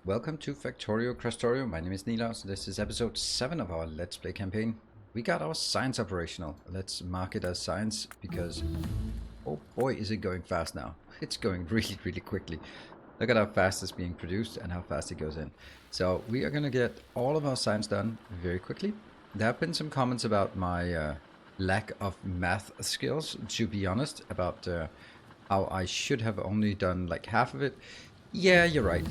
Welcome to Factorio, Krastorio. My name is Nilaus. This is episode 7 of our Let's Play campaign. We got our science operational. Let's mark it as science because, oh boy, is it going fast now. It's going really, really quickly. Look at how fast it's being produced and how fast it goes in. So we are going to get all of our science done very quickly. There have been some comments about my lack of math skills, to be honest, about how I should have only done like half of it. Yeah, you're right.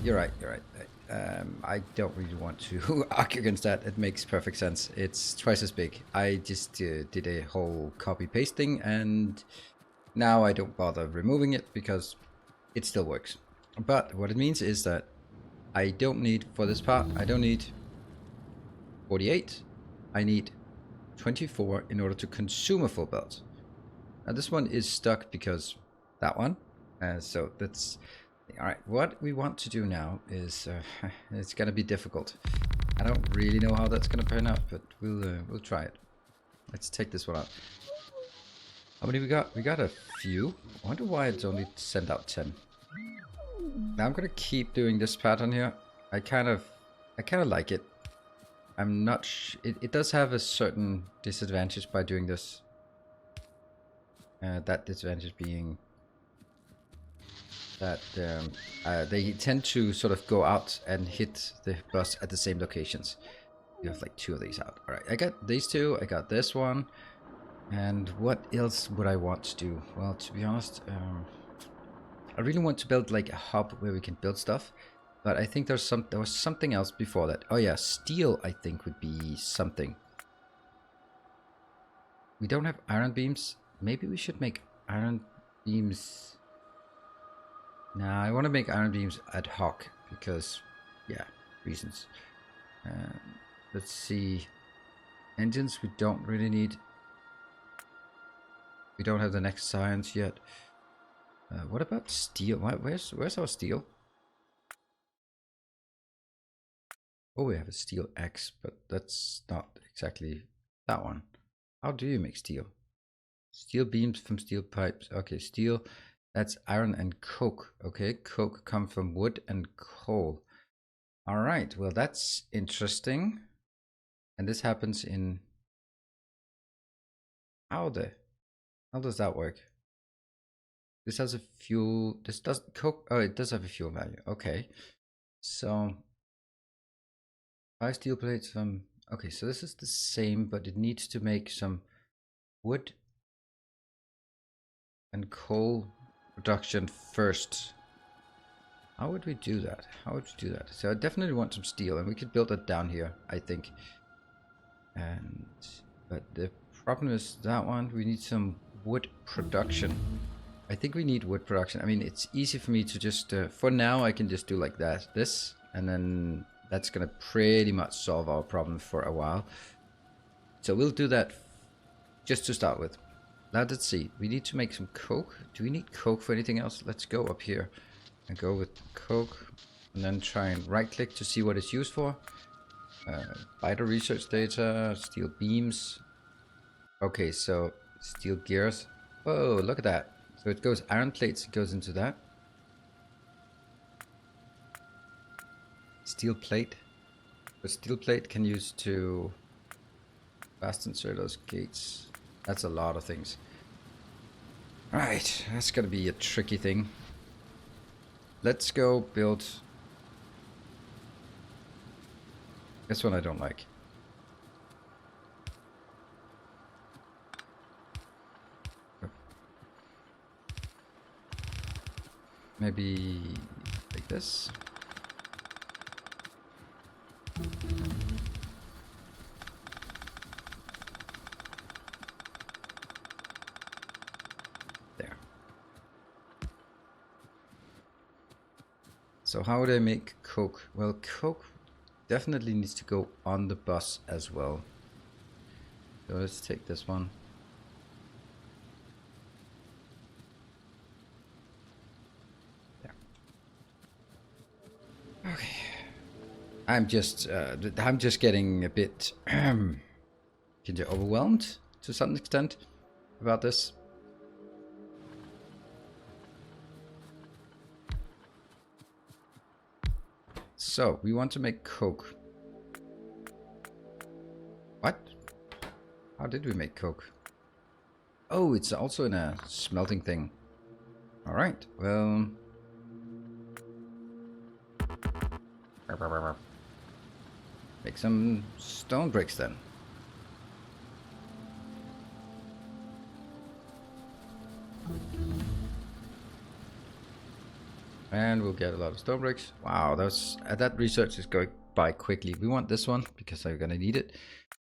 I don't really want to argue against that. It makes perfect sense. It's twice as big. I just did a whole copy-paste thing, and now I don't bother removing it because it still works. But what it means is that I don't need, for this part, I don't need 48. I need 24 in order to consume a full belt. Now this one is stuck because that one. So that's... Alright, what we want to do now is, it's gonna be difficult. I don't really know how that's gonna pan out, but we'll try it. Let's take this one out. How many we got? We got a few. I wonder why it's only sent out 10. Now I'm gonna keep doing this pattern here. I kind of like it. I'm not it does have a certain disadvantage by doing this. That disadvantage being that they tend to sort of go out and hit the bus at the same locations. You have like 2 of these out. Alright, I got these 2, I got this one. And what else would I want to do? Well, to be honest, I really want to build like a hub where we can build stuff. But I think there was something else before that. Oh yeah, steel I think would be something. We don't have iron beams. Maybe we should make iron beams. Nah, I want to make iron beams ad hoc because, yeah, reasons. Let's see. Engines we don't really need. We don't have the next science yet. What about steel? Where's our steel? Oh, we have a steel X, but that's not exactly that one. How do you make steel? Steel beams from steel pipes. Okay, steel. That's iron and coke. Okay, coke comes from wood and coal. All right, well, that's interesting. And this happens in... How does that work? This has a fuel... This does... Coke... Oh, it does have a fuel value. Okay. So... 5 steel plates from... Okay, so this is the same, but it needs to make some wood and coal production first. How would we do that? So I definitely want some steel, and we could build it down here, I think. But the problem is that one, we need some wood production. I think we need wood production. I mean, it's easy for me to just, for now, I can just do like that, this, and then that's gonna pretty much solve our problem for a while. So we'll do that just to start with. Now let's see, we need to make some coke. Do we need coke for anything else? Let's go up here and go with coke, and then try and right click to see what it's used for. Vital research data, steel beams. Okay, so steel gears. Whoa, look at that. So it goes iron plates, it goes into that. Steel plate. The steel plate can use to fast insert those gates. That's a lot of things. Alright, that's gonna be a tricky thing. Let's go build... This one I don't like. Maybe like this. There. So how would I make coke? Well, coke definitely needs to go on the bus as well. So let's take this one. There. Okay. I'm just getting a bit overwhelmed to some extent about this. So we want to make coke. What? How did we make coke? Oh, it's also in a smelting thing. Alright, well... Make some stone bricks then. And we'll get a lot of stone bricks. Wow, that research is going by quickly. We want this one because I'm gonna need it.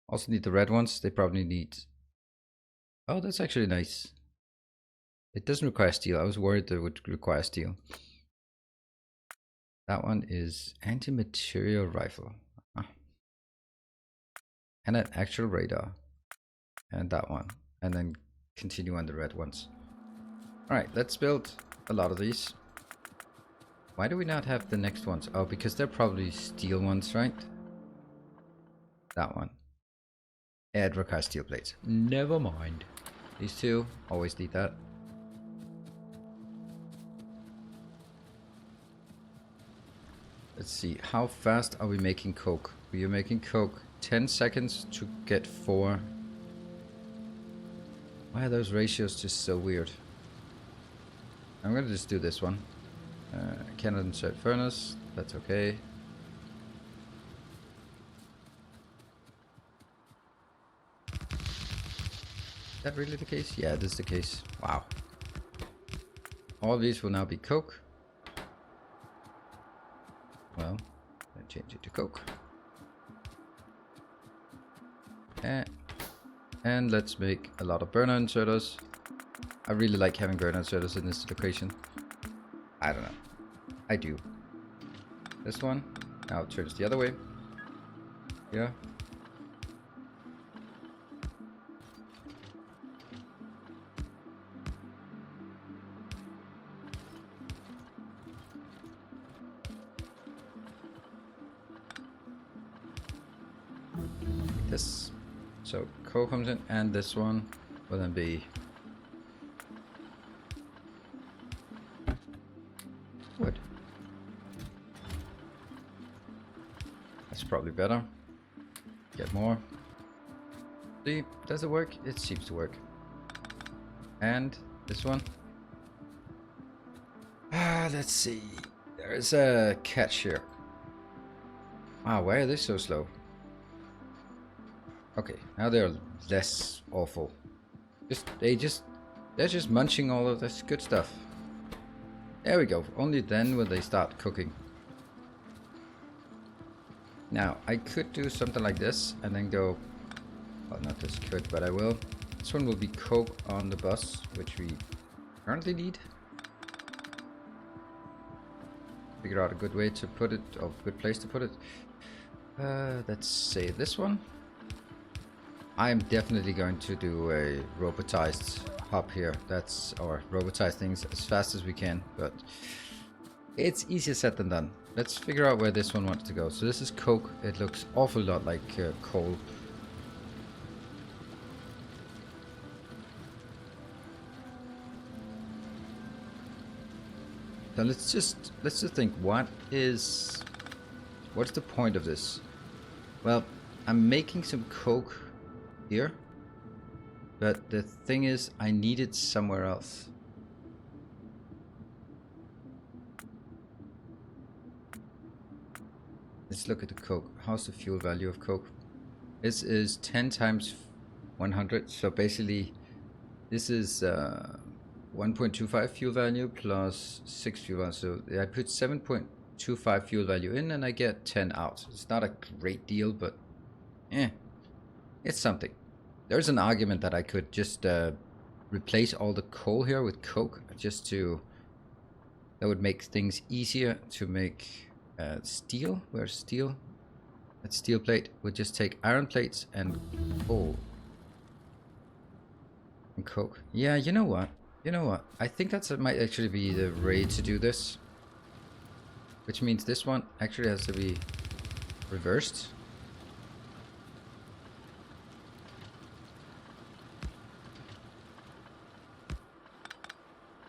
Also need the red ones. They probably need... Oh, that's actually nice. It doesn't require steel. I was worried that it would require steel. That one is anti-material rifle. And an actual radar. And that one. And then continue on the red ones. Alright, let's build a lot of these. Why do we not have the next ones? Oh, because they're probably steel ones, right? That one. It requires steel plates. Never mind. These two, always need that. Let's see, how fast are we making coke? We are making coke 10 seconds to get 4. Why are those ratios just so weird? I'm gonna just do this one. Cannot insert furnace, that's okay. Is that really the case? Yeah, this is the case. Wow. All these will now be coke. Well, then change it to coke. And let's make a lot of burner inserters. I really like having burner inserters in this location. I don't know. I do. This one. Now it turns the other way. Yeah. Like this. So coal comes in, and this one will then be wood. That's probably better. Get more. See, does it work? It seems to work. And this one. Let's see. There is a catch here. Wow, why are they so slow? Okay, now they're less awful. They're just munching all of this good stuff. There we go. Only then will they start cooking. Now, I could do something like this and then go... Well, not this could, but I will. This one will be coke on the bus, which we currently need. Figure out a good way to put it, or a good place to put it. Let's say this one. I'm definitely going to do a robotized hub here. Or robotize things as fast as we can, but it's easier said than done. Let's figure out where this one wants to go. So this is coke. It looks awful lot like coal. So let's just think, what's the point of this? Well, I'm making some coke here, but the thing is, I need it somewhere else. Let's look at the coke. How's the fuel value of coke? This is 10 times 100, so basically this is 1.25 fuel value plus 6 fuel value. So I put 7.25 fuel value in and I get 10 out. It's not a great deal, but it's something. There's an argument that I could just replace all the coal here with coke, that would make things easier to make steel. Where's steel? That steel plate would just take iron plates and coal and coke. Yeah, you know what? I think that might actually be the way to do this. Which means this one actually has to be reversed.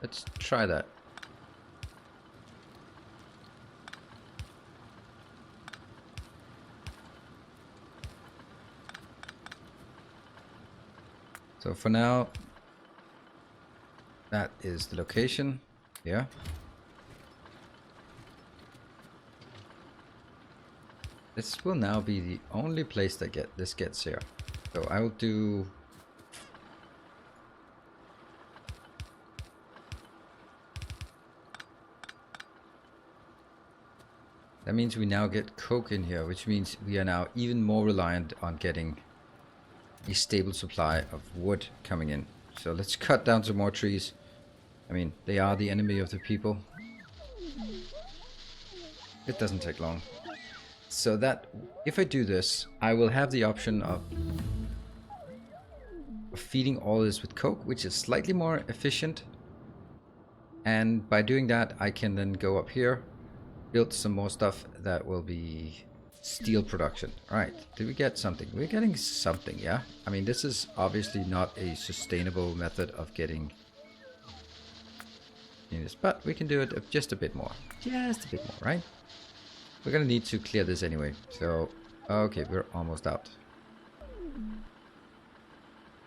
Let's try that. So for now, that is the location. Yeah. This will now be the only place that this gets here. So I will do... That means we now get coke in here, which means we are now even more reliant on getting a stable supply of wood coming in. So let's cut down some more trees. I mean, they are the enemy of the people. It doesn't take long. So that, if I do this, I will have the option of feeding all this with coke, which is slightly more efficient. And by doing that, I can then go up here, build some more stuff that will be steel production. Alright, did we get something? We're getting something, yeah? I mean, this is obviously not a sustainable method of getting this, but we can do it just a bit more. Just a bit more, right? We're gonna need to clear this anyway. So, okay, we're almost out.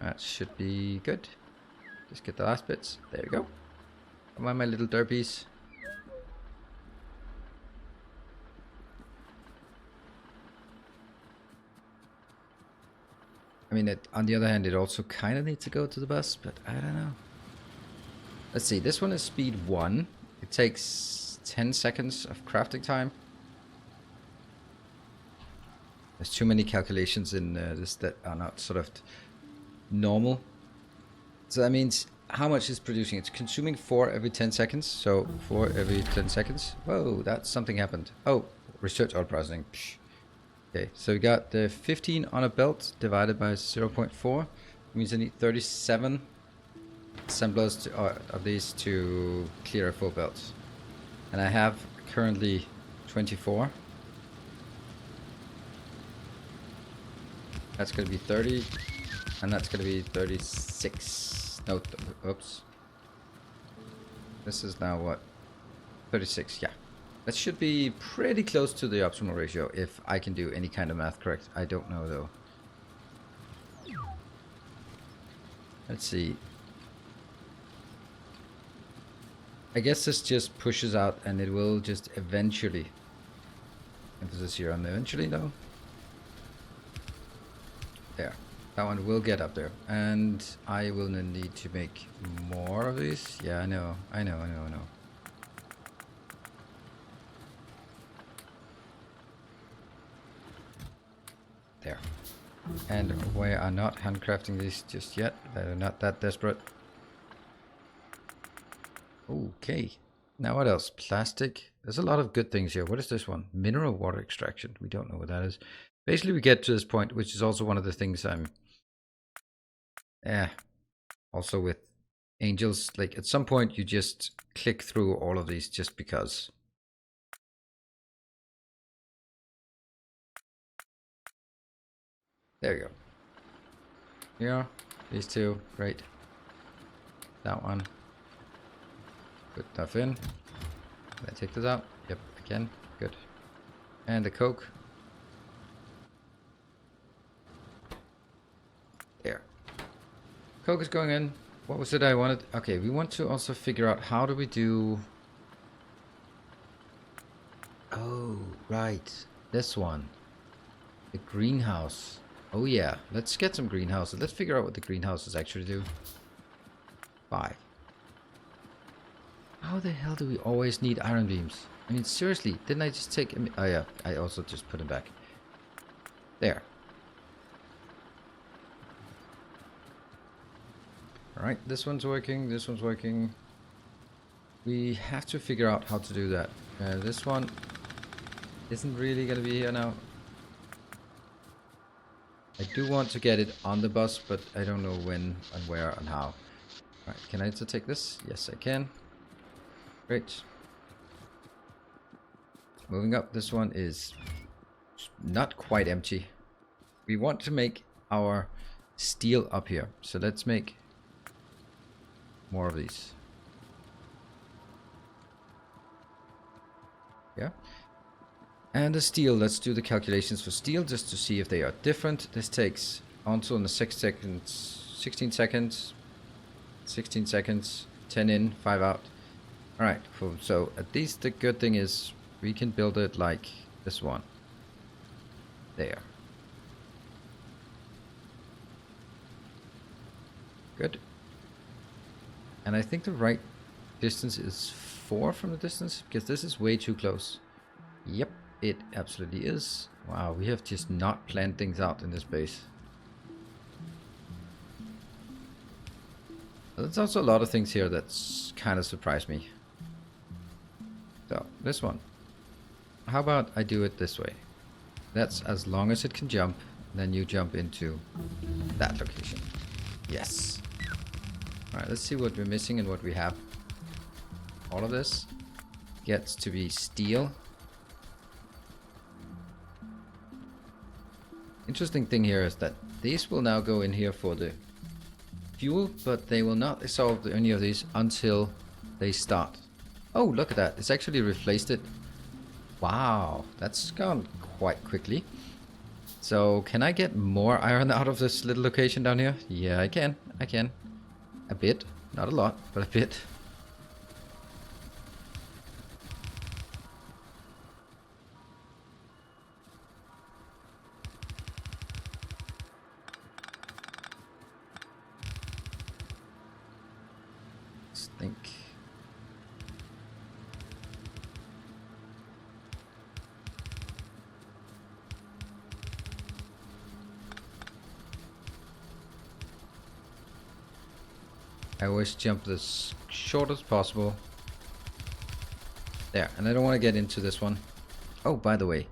That should be good. Just get the last bits. There we go. Come on, my little derpies. I mean, on the other hand, it also kind of needs to go to the bus, but I don't know. Let's see, this one is speed 1. It takes 10 seconds of crafting time. There's too many calculations in this that are not sort of normal. So that means how much it's producing. It's consuming 4 every 10 seconds. So 4 every 10 seconds. Whoa, that's something happened. Oh, research oil processing. Psh. Okay, so we got the 15 on a belt divided by 0.4. It means I need 37 assemblers of these to clear a full belt. And I have currently 24. That's going to be 30. And that's going to be 36. No, oops. This is now what? 36, yeah. That should be pretty close to the optimal ratio if I can do any kind of math correct. I don't know though. Let's see. I guess this just pushes out and it will just eventually. Emphasis here on eventually though. There. That one will get up there. And I will need to make more of these. Yeah, I know. There. And we are not handcrafting these just yet. They're not that desperate. Okay. Now what else? Plastic. There's a lot of good things here. What is this one? Mineral water extraction. We don't know what that is. Basically we get to this point, which is also one of the things I'm... also with angels, like at some point you just click through all of these just because. There you go. Yeah, these two, great. That one. Put stuff in. Can I take this out? Yep, I can. Good. And the coke. There. Coke is going in. What was it I wanted? Okay, we want to also figure out how do we do... Oh, right. This one. The greenhouse. Oh yeah, let's get some greenhouses. Let's figure out what the greenhouses actually do. 5. How the hell do we always need iron beams? I mean, seriously, didn't I just take... Oh yeah, I also just put them back. There. Alright, this one's working, this one's working. We have to figure out how to do that. This one isn't really going to be here now. I do want to get it on the bus, but I don't know when and where and how. Alright, can I also take this? Yes, I can. Great. Moving up, this one is not quite empty. We want to make our steel up here. So let's make more of these. Yeah. And the steel, let's do the calculations for steel just to see if they are different. This takes until in the 6 seconds 16 seconds. 16 seconds. 10 in, 5 out. Alright, cool. So at least the good thing is we can build it like this one. There. Good. And I think the right distance is 4 from the distance, because this is way too close. Yep, it absolutely is. Wow, we have just not planned things out in this base. There's also a lot of things here that's kind of surprised me. So, this one. How about I do it this way? That's as long as it can jump, then you jump into that location. Yes. Alright, let's see what we're missing and what we have. All of this gets to be steel. Interesting thing here is that these will now go in here for the fuel, but they will not solve any of these until they start. Oh, look at that. It's actually replaced it. Wow, that's gone quite quickly. So, can I get more iron out of this little location down here? Yeah, I can. I can. A bit. Not a lot, but a bit. Let's think. I always jump as short as possible. There, and I don't want to get into this one. Oh, by the way.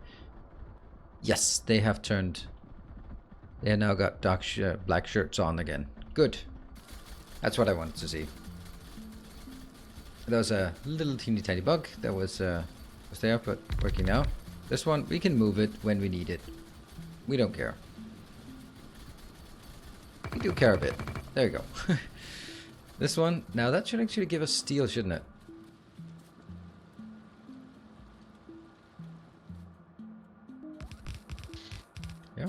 Yes, they have turned. They have now got black shirts on again. Good. That's what I wanted to see. There was a little teeny tiny bug that was there, but working now. This one, we can move it when we need it. We don't care. We do care a bit. There you go. This one, now that should actually give us steel, shouldn't it? Yeah.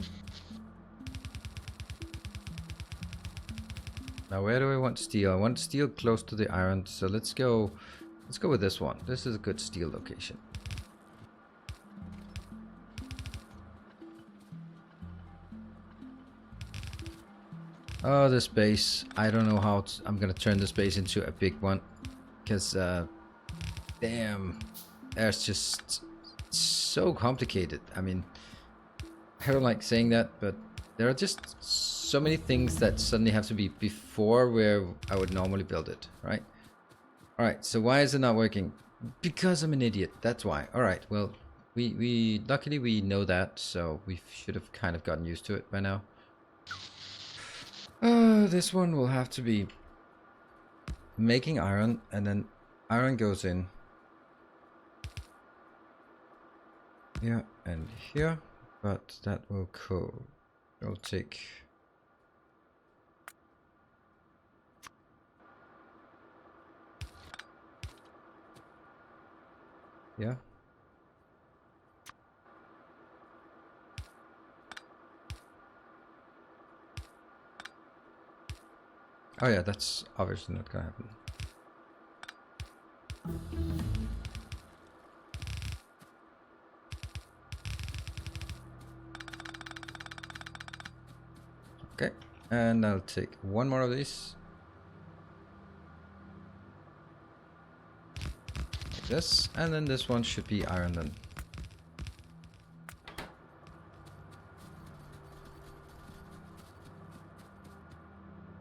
Now where do I want steel? I want steel close to the iron, so let's go with this one. This is a good steel location. Oh, this base. I don't know how I'm gonna turn this base into a big one. Because, damn. It's just so complicated. I mean, I don't like saying that, but there are just so many things that suddenly have to be before where I would normally build it, right? Alright, so why is it not working? Because I'm an idiot. That's why. Alright, well, we luckily we know that, so we should have kind of gotten used to it by now. This one will have to be making iron, and then iron goes in here and here, but that will it'll take yeah. Oh yeah, that's obviously not gonna happen. Okay, and I'll take one more of these. Like this, and then this one should be iron then.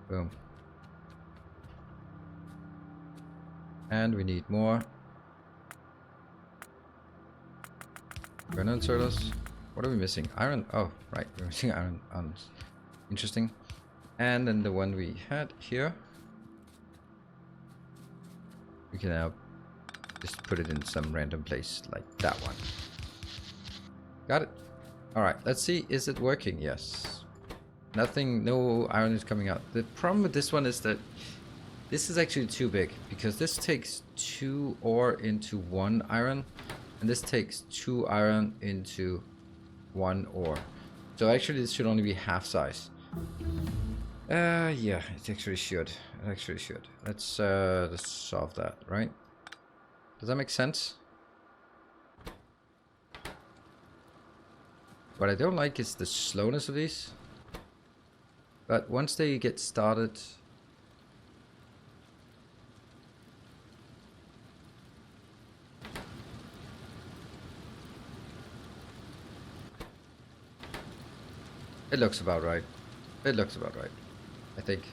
Boom. And we need more. Gonna insert us. What are we missing? Iron. Oh, right. We're missing iron. Interesting. And then the one we had here. We can now just put it in some random place like that one. Got it. Alright, let's see. Is it working? Yes. Nothing, no iron is coming out. The problem with this one is that this is actually too big, because this takes 2 ore into 1 iron, and this takes 2 iron into 1 ore. So actually this should only be half size. Yeah, it actually should. It actually should. Let's solve that, right? Does that make sense? What I don't like is the slowness of these. But once they get started... It looks about right. It looks about right, I think.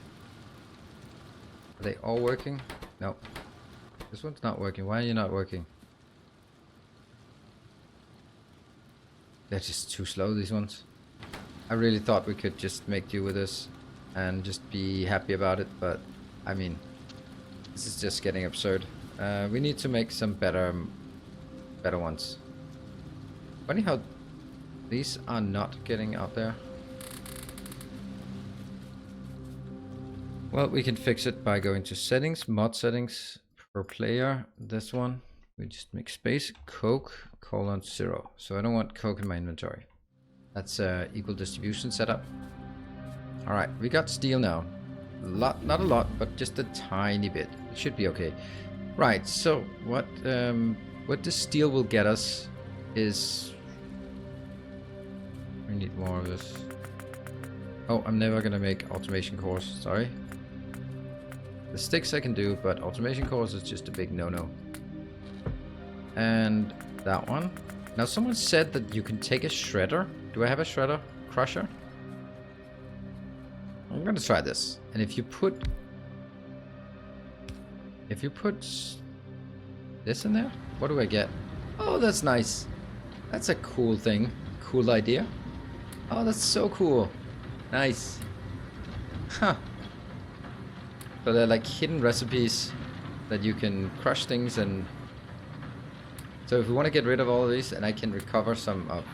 Are they all working? No. This one's not working. Why are you not working? They're just too slow, these ones. I really thought we could just make do with this and just be happy about it, but I mean, this is just getting absurd. We need to make some better ones. Funny how these are not getting out there. Well, we can fix it by going to settings, mod settings, per player, this one. We just make space, Coke, :0. So I don't want Coke in my inventory. That's equal distribution setup. Alright, we got steel now. Not a lot, but just a tiny bit. It should be okay. Right, so what the steel will get us is... We need more of this. Oh, I'm never gonna make automation cores, sorry. The sticks I can do, but automation cores is just a big no-no. And that one. Now someone said that you can take a shredder. Do I have a shredder? Crusher? I'm gonna try this. And if you put this in there, what do I get? Oh, that's nice. That's a cool thing. Cool idea. Oh, that's so cool. Nice. Huh. So they're like hidden recipes that you can crush things and... So if we want to get rid of all of these, and I can recover some of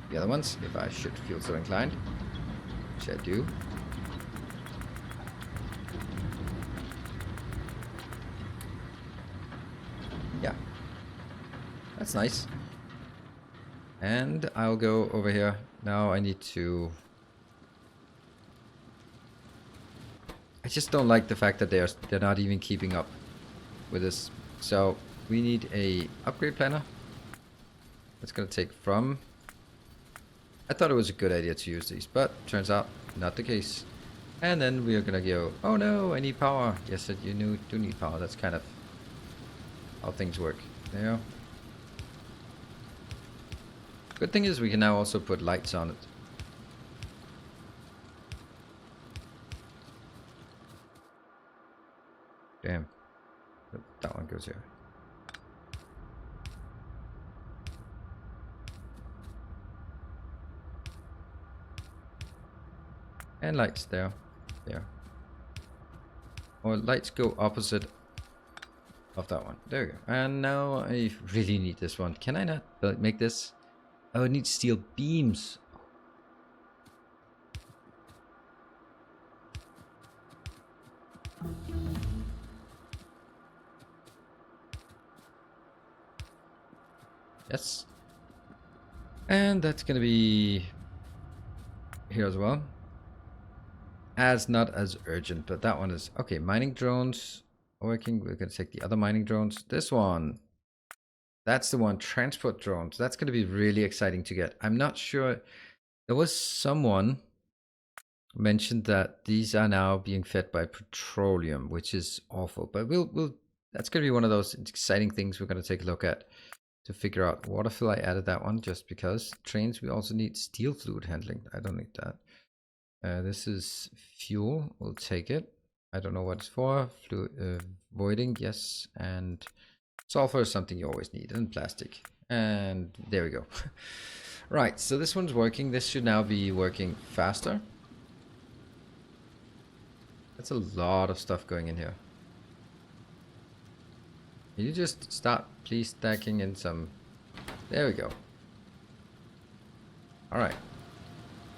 the other ones, if I should feel so inclined, which I do. Yeah. That's nice. And I'll go over here. Now I need to... I just don't like the fact that they're not even keeping up with this. So we need a upgrade planner. That's gonna take from... I thought it was a good idea to use these, but turns out not the case. And then we are gonna go, oh no, I need power. Yes, you do need power. That's kind of how things work. There you go. Good thing is we can now also put lights on it. Damn. That one goes here. And lights there. There. Or lights go opposite of that one. There we go. And now I really need this one. Can I not make this? Oh, it needs steel beams. Yes. And that's gonna be here as well. As not as urgent, but that one is okay. Mining drones working. We're gonna take the other mining drones. This one, that's the one. Transport drones. That's gonna be really exciting to get. I'm not sure. There was someone mentioned that these are now being fed by petroleum, which is awful. But we'll. That's gonna be one of those exciting things we're gonna take a look at to figure out. Water fill. I added that one just because. Trains. We also need steel fluid handling. I don't need that. This is fuel. We'll take it. I don't know what it's for. Voiding, yes. And sulfur is something you always need. And plastic. And there we go. Right, so this one's working. This should now be working faster. That's a lot of stuff going in here. Can you just start, please, stacking in some... There we go. Alright.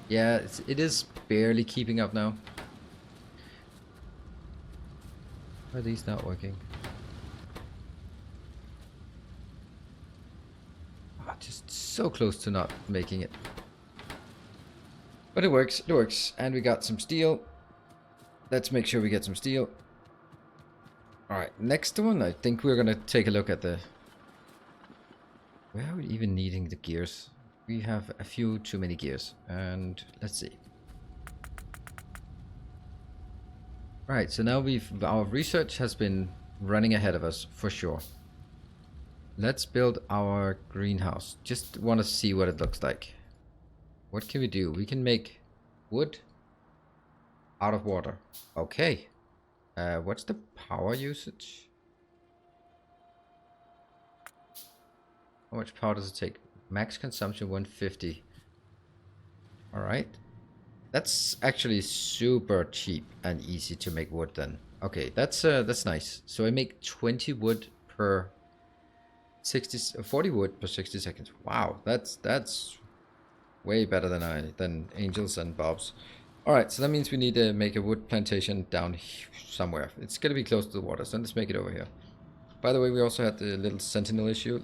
Yeah, it is barely keeping up now. Are these not working? Oh, just so close to not making it. But it works, and we got some steel. Let's make sure we get some steel. Alright, next one, I think we're gonna take a look at the... Where are we even needing the gears? We have a few too many gears. And let's see. Right, so now our research has been running ahead of us for sure. Let's build our greenhouse. Just want to see what it looks like. What can we do? We can make wood out of water. Okay. What's the power usage? How much power does it take? Max consumption 150. Alright. That's actually super cheap and easy to make wood then. Okay, that's nice. So I make 20 wood per 40 wood per 60 seconds. Wow, that's way better than Angels and Bob's. Alright, so that means we need to make a wood plantation down somewhere. It's gonna be close to the water, so let's make it over here. By the way, we also had the little sentinel issue.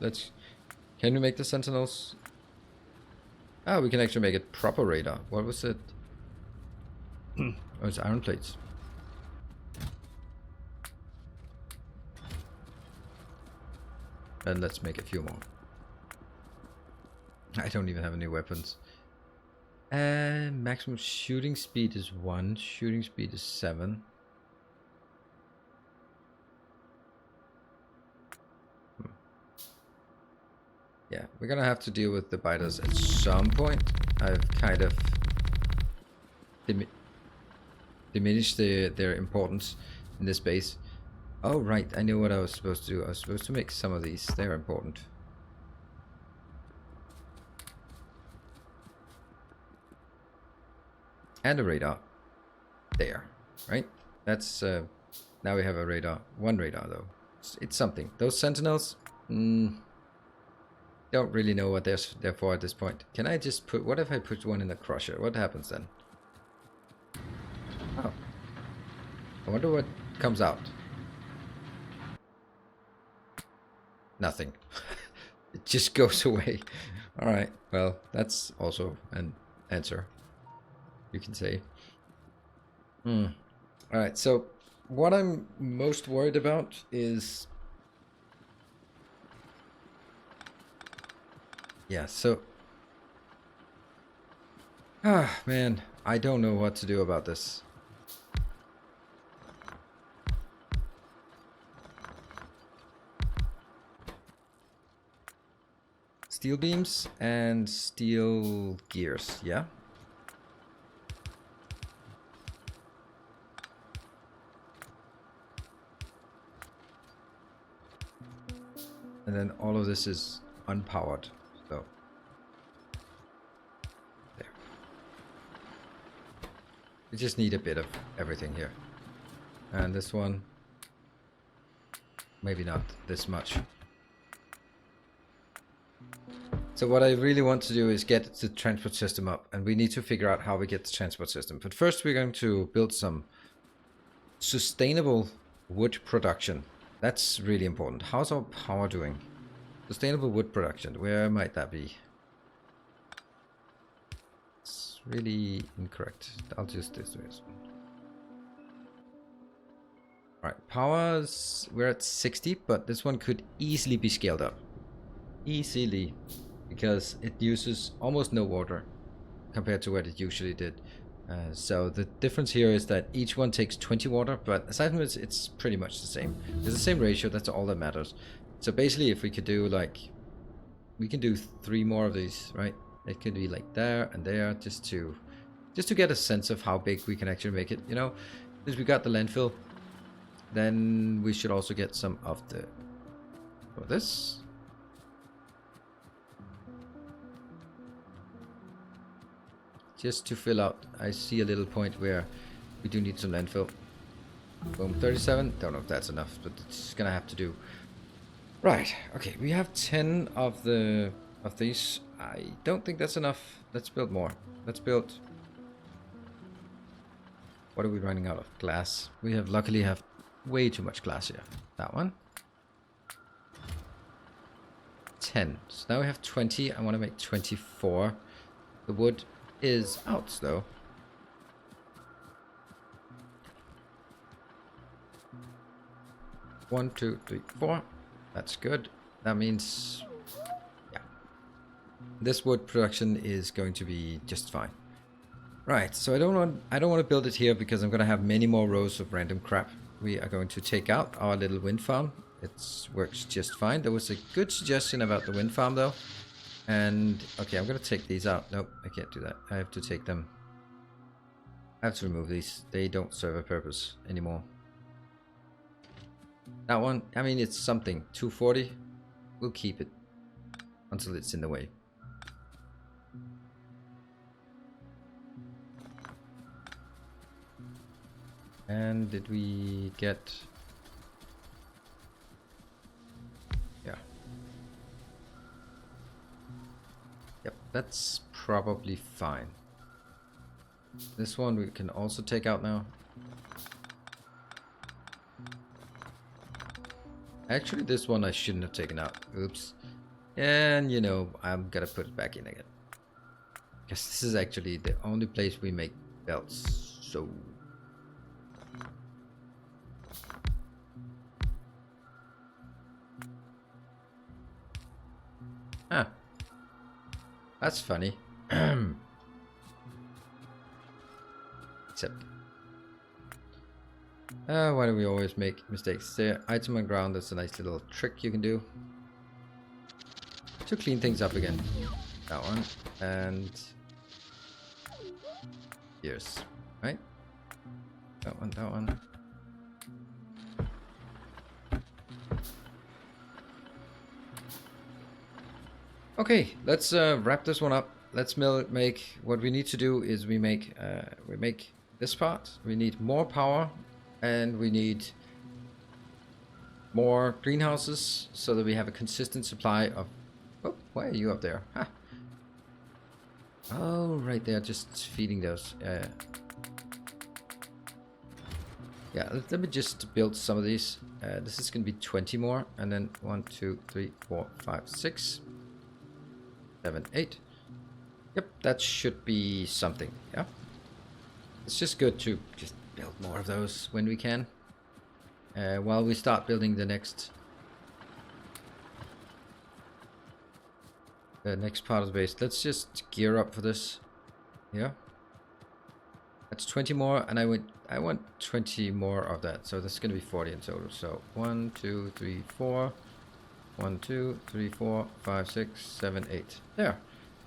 Can we make the sentinels? Ah, we can actually make it proper radar. What was it? Oh, it's iron plates. And let's make a few more. I don't even have any weapons. And maximum shooting speed is 1. Shooting speed is 7. Yeah, we're gonna have to deal with the biters at some point. I've kind of diminished their importance in this base. Oh, right, I knew what I was supposed to do. I was supposed to make some of these. They're important. And a radar. There, right? That's, now we have a radar. One radar, though. It's something. Those sentinels, don't really know what they're for at this point. Can I just put, what if I put one in the crusher? What happens then? Oh. I wonder what comes out. Nothing. It just goes away. Alright, well, that's also an answer, you can say. Alright, so what I'm most worried about is... Yeah, so... Ah, man, I don't know what to do about this. Steel beams and steel gears, yeah? And then all of this is unpowered, so... There. We just need a bit of everything here. And this one... Maybe not this much. So what I really want to do is get the transport system up, and we need to figure out how we get the transport system. But first we're going to build some sustainable wood production. That's really important. How's our power doing? Sustainable wood production, where might that be? It's really incorrect. I'll just do this one. Alright, powers, we're at 60, but this one could easily be scaled up. Easily. Because it uses almost no water compared to what it usually did. So the difference here is that each one takes 20 water, but aside from this, it's pretty much the same. It's the same ratio, that's all that matters. So basically, if we could do like, we can do 3 more of these, right? It could be like there and there, just to get a sense of how big we can actually make it. You know, since we got the landfill, then we should also get some of the, for this. Just to fill out, I see a little point where we do need some landfill. Boom, 37. Don't know if that's enough, but it's gonna have to do. Right. Okay, we have 10 of these. I don't think that's enough. Let's build more. Let's build. What are we running out of? Glass. We have luckily have way too much glass here. That one. 10. So now we have 20. I want to make 24. The wood is out though. 1, 2, 3, 4. That's good. That means, yeah, this wood production is going to be just fine. Right, so I don't want to build it here because I'm going to have many more rows of random crap. We are going to take out our little wind farm. It works just fine. There was a good suggestion about the wind farm though. And okay, I'm going to take these out. Nope, I can't do that. I have to take them. I have to remove these. They don't serve a purpose anymore. That one, I mean, it's something. 240. We'll keep it until it's in the way. And did we get... Yeah. Yep, that's probably fine. This one we can also take out now. Actually, this one I shouldn't have taken out. Oops. And, you know, I'm gonna put it back in again. Because this is actually the only place we make belts. So... Huh. That's funny. Except... why do we always make mistakes? There, item on ground, that's a nice little trick you can do. To clean things up again. That one. And... Here's... Right? That one, that one. Okay, let's wrap this one up. Let's make... What we need to do is we make this part. We need more power. And we need more greenhouses so that we have a consistent supply of... Oh, why are you up there? Huh. Oh, right there, just feeding those. Yeah, let me just build some of these. This is going to be 20 more. And then 1, 2, 3, 4, 5, 6, 7, 8. Yep, that should be something. Yeah. It's just good to just build more of those when we can. While we start building the next part of the base. Let's just gear up for this. Yeah. That's 20 more, and I want 20 more of that. So that's gonna be 40 in total. So 1, 2, 3, 4. 1, 2, 3, 4, 5, 6, 7, 8. There.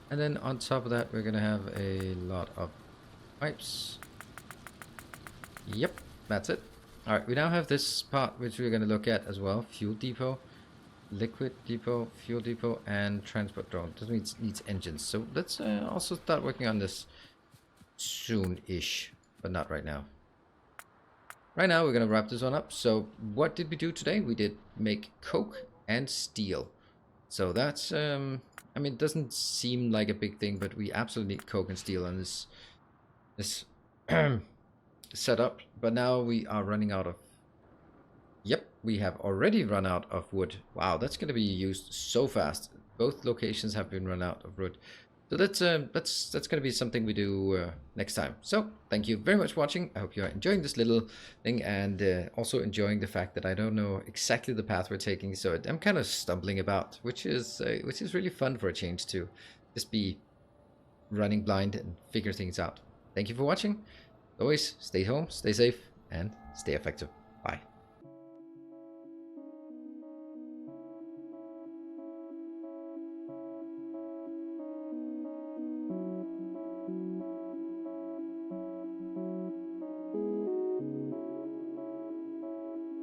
And then on top of that, we're gonna have a lot of pipes. Yep, that's it. Alright, we now have this part which we're going to look at as well. Fuel depot, liquid depot, fuel depot, and transport drone. This needs engines. So let's also start working on this soon-ish, but not right now. Right now, we're going to wrap this one up. So what did we do today? We did make coke and steel. So that's, I mean, it doesn't seem like a big thing, but we absolutely need coke and steel on this setup. But now we are running out of... Yep, we have already run out of wood. Wow, that's going to be used so fast. Both locations have been run out of wood. So that's going to be something we do next time. So thank you very much for watching. I hope you're enjoying this little thing, and also enjoying the fact that I don't know exactly the path we're taking. So I'm kind of stumbling about, which is really fun for a change, to just be running blind and figure things out. Thank you for watching. Always stay home, stay safe, and stay effective. Bye.